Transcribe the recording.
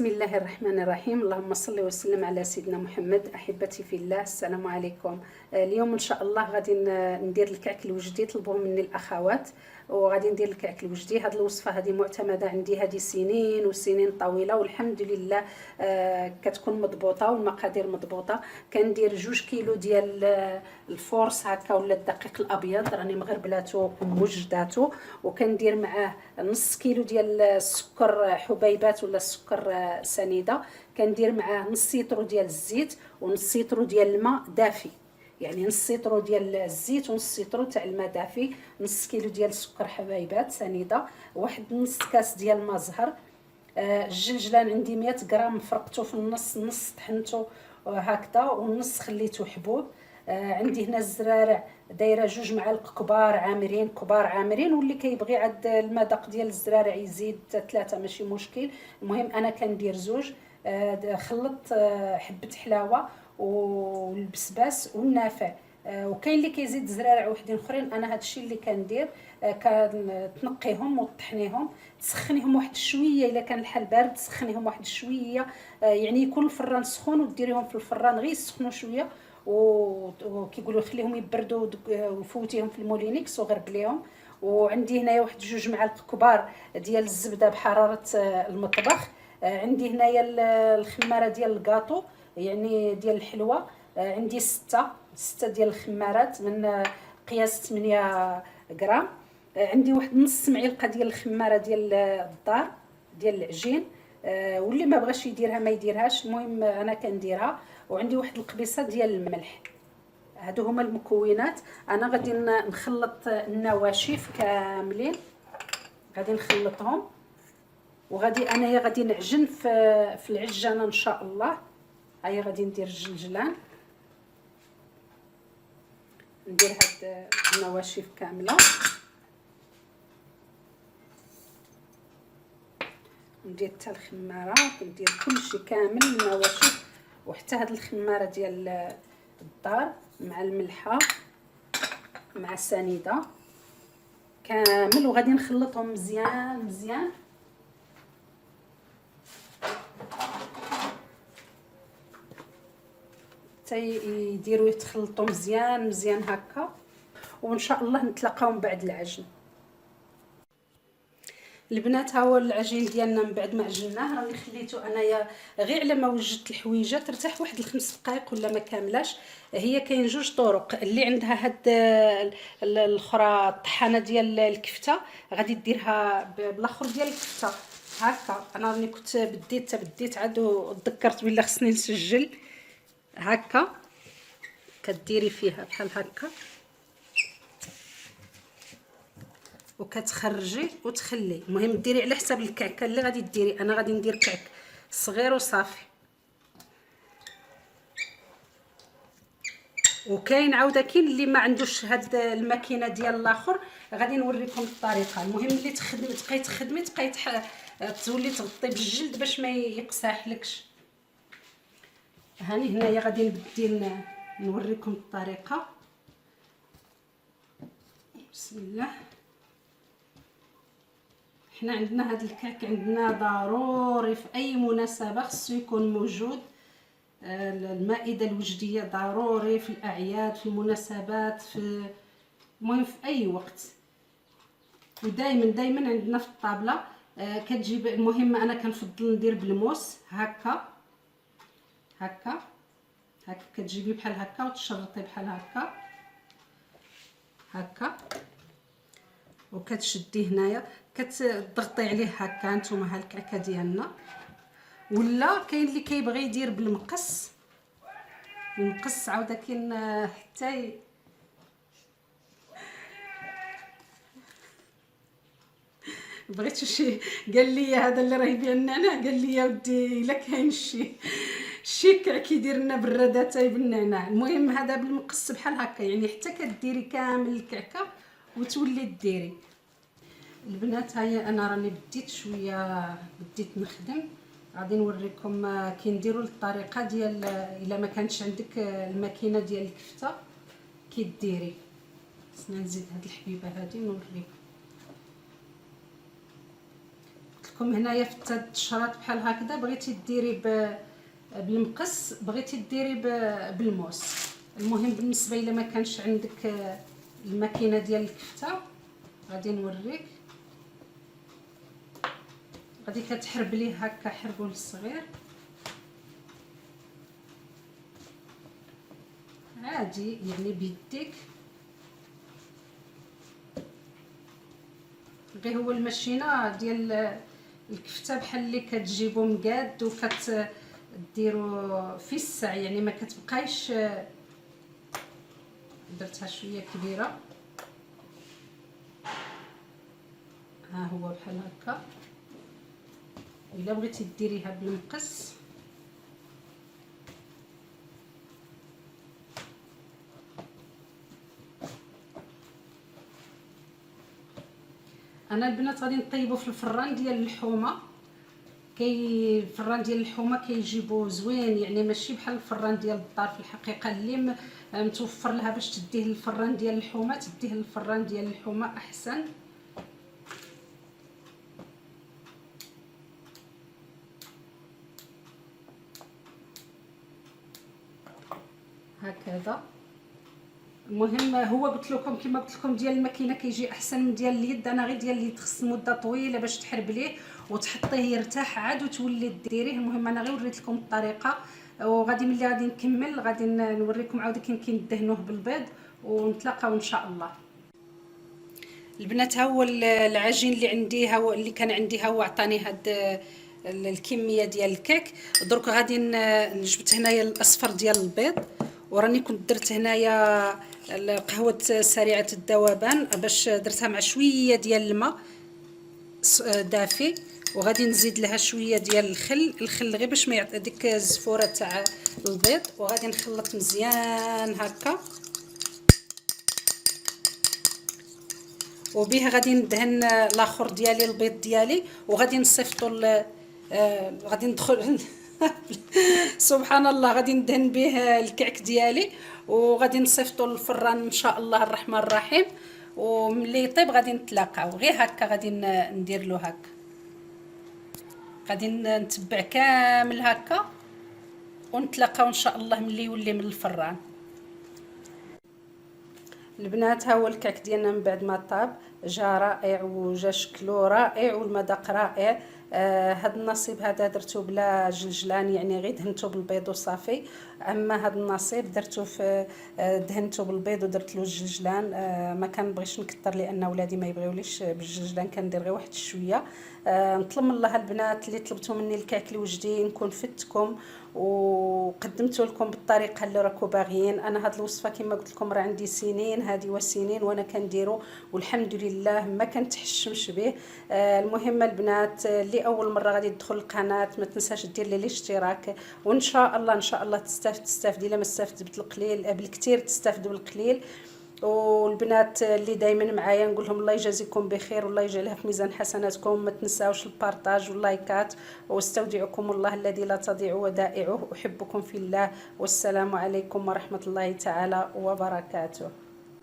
بسم الله الرحمن الرحيم. اللهم صل وسلم على سيدنا محمد. احبتي في الله، السلام عليكم. اليوم ان شاء الله غادي ندير الكعك الوجدي، طلبوه مني الاخوات، وغادي ندير الكعك الوجدي. هذه الوصفه هذه معتمده عندي هذه سنين وسنين طويله، والحمد لله كتكون مضبوطه والمقادير مضبوطه. كندير 2 كيلو ديال الفورس هكا ولا الدقيق الابيض، راني مغربلاتو وموجداتو، وكندير معاه نص كيلو ديال السكر حبيبات ولا السكر سنيده. كندير معاه نص لتر ديال الزيت ونص لتر ديال الماء دافي، يعني نص لتر ديال الزيت ونص لتر تاع الماء دافي، نص كيلو ديال السكر حبيبات سنيده، واحد نص كاس ديال الماء زهر. الجلجلان عندي 100 غرام، فرقته في النص، نص طحنته هكذا ونص خليته حبوب. عندي هنا الزرارع دايره 2 معالق كبار عامرين، كبار عامرين، واللي كيبغي عاد المذاق ديال الزرارع يزيد 3 ماشي مشكل. المهم انا كندير 2. خلطت حبه حلاوه والبسباس والنافع. وكاين اللي كيزيد زرارع وحدين اخرين، انا هادشي اللي كندير. كتنقيهم وتطحنيهم، تسخنيهم واحد شويه، الا كان الحال بارد تسخنيهم واحد شويه، يعني يكون الفران سخون وديريهم في الفران غير يسخنوا شويه، وكيقولوا خليهم يبردوا وفوتيهم في المولينيكس وغربليهم. وعندي هنايا واحد 2 معالق كبار ديال الزبده بحراره المطبخ. عندي هنايا الخماره ديال الكاطو، يعني ديال الحلوه. عندي 6 ديال الخمارات من قياس 8 غرام. عندي واحد نص معلقه ديال الخماره ديال الدار ديال العجين. واللي ما بغاش يديرها ما يديرهاش، المهم انا كنديرها. وعندي واحد القبيصه ديال الملح. هادو هما المكونات. انا غادي نخلط النواشف كاملين، غادي نخلطهم، وغادي انايا غادي نعجن في العجانه ان شاء الله. هيا غادي ندير الجلجلان، ندير هاد النواشف كامله، ندير حتى الخماره، كندير كلشي كامل النواشف، وحتى هاد الخماره ديال الدار مع الملحه مع السنيده كامل، وغادي نخلطهم مزيان مزيان. يديروا يتخلطوا مزيان مزيان هكا، وان شاء الله نتلاقاو من بعد العجن. البنات، ها هو العجين ديالنا من بعد ما عجناه، راني خليته انايا غير على ما وجدت الحويجه ترتاح واحد 5 دقائق ولا ما كاملاش. هي كاين 2 طرق، اللي عندها هاد الاخرى الطحانه ديال الكفته غادي ديرها بالاخر ديال الكفته هكا. انا راني كنت بديت عاد وتذكرت بلي خصني نسجل هكا. كديري فيها بحال هكا وكتخرجي وتخلي. المهم ديري على حساب الكعكه اللي غادي ديري. انا غادي ندير كعك صغير وصافي. وكاين عاوده كاين اللي ما عندوش هاد الماكينه ديال الاخر، غادي نوريكم الطريقه. المهم اللي تخدمي تولي تغطي بالجلد باش ما يقساحلكش. هاني هنايا غادي نبدي نوريكم الطريقه. بسم الله. حنا عندنا هذا الكعك عندنا ضروري في اي مناسبه خصو يكون موجود. المائده الوجديه ضروري في الاعياد، في المناسبات، في المهم في اي وقت، ودائما عندنا في الطابله. كتجيب، المهم انا كنفضل ندير بالموس هكا هكا هكا. كتجيبي بحال هكا وتشرطي بحال هكا هكا، وكتشدي هنايا كتضغطي عليه هكا. نتوما ها الكعكه ديالنا. ولا كاين اللي كيبغي يدير بالمقص، المقص عاوده كاين حتى بغيتو شي. قال لي هذا اللي راه يبيع النعناع، قال لي يا ودي الا كاين شي كعك يدير لنا برادتاي بالنعناع. المهم هذا بالمقص بحال هكا، يعني حتى كديري كامل الكعكه وتولي ديري. البنات، هيا انا راني بديت نخدم. غادي نوريكم كي نديروا الطريقه ديال الا ما كانتش عندك الماكينه ديال الكفته كي ديري. خصنا نزيد هاد الحبيبه هذه نوريكم. لكم هنايا في هاد الشراط بحال هكذا، بغيتي ديري بالمقص، بغيتي ديري بالموس. المهم بالنسبه الا ما كانش عندك الماكينه ديال الكفته غادي نوريك. غادي كتحربليه هكا حربول صغير عادي يعني بيديك، غير هو الماشينه ديال الكفته بحال اللي كتجيبو مقاد وكتديرو في السع، يعني ما كتبقايش. درتها شويه كبيره، ها هو بحال هكا. الا بغيتي ديريها بالمقص انا البنات غادي نطيبو في الفران ديال الحومه. الفران ديال الحومه كيجيبو زوين، يعني ماشي بحال الفران ديال الدار في الحقيقه. اللي متوفر لها باش تديه للفران ديال الحومه تديه للفران ديال الحومه احسن. هكذا. المهم هو قلت لكم كما قلت لكم ديال الماكينه كيجي احسن من ديال اليد. انا غير ديال اليد خص مده طويله باش تحربليه وتحطيه يرتاح عاد وتولي ديريه. المهم انا غير وريت لكم الطريقه، وغادي ملي غادي نكمل غادي نوريكم عاود كيف ندهنوه بالبيض ونتلاقاو ان شاء الله. البنات ها هو العجين اللي عندي، ها هو اللي كان عندي، ها هو عطاني هاد الكميه ديال الكيك. درك غادي نجبت هنايا الاصفر ديال البيض، وراني كنت درت هنايا القهوه سريعه الذوبان باش درتها مع شويه ديال الماء دافي، وغادي نزيد لها شويه ديال الخل غير باش ما يعطي ديك الزفوره تاع البيض. وغادي نخلط مزيان هكا، وبيه غادي ندهن الاخر ديالي البيض ديالي، وغادي نصيفطو غادي ندخل سبحان الله غادي ندهن به الكعك ديالي، وغادي نصيفطو للفران ان شاء الله الرحمن الرحيم. وملي يطيب غادي نتلاقاو. غير هكا غادي ندير له هكا، غادي نتبع كامل هكا ونتلاقاو ان شاء الله ملي يولي من الفران. البنات ها هو الكعك ديالنا من بعد ما طاب، جا رائع وجا شكلو رائع والمذاق رائع. هاد النصيب هذا درتو بلا جلجلان، يعني غير دهنتو بالبيض وصافي. اما هاد النصيب درتو في دهنتو بالبيض ودرت له الجلجلان. ما كنبغيش نكثر لان ولادي ما يبغيوليش بالجلجلان، كندير غير واحد شويه. نطلب من الله البنات اللي طلبتوا مني الكعك الوجدي نكون فدتكم وقدمته لكم بالطريقه اللي راكم باغيين. انا هاد الوصفه كما قلت لكم راه عندي سنين، هذه وسنين وانا كنديرو والحمد لله ما كنتحشمش به. المهم البنات اللي اول مره غادي تدخل القناه ما تنساش دير لي الاشتراك، وان شاء الله ان شاء الله تستافدي. الا ما استفدت بالقليل بالكثير تستافدوا بالقليل. والبنات اللي دائما معايا نقول لهم الله يجازيكم بخير والله يجعلها في ميزان حسناتكم. ما تنساوش البارطاج واللايكات، واستودعكم الله الذي لا تضيع ودائعه. احبكم في الله، والسلام عليكم ورحمه الله تعالى وبركاته.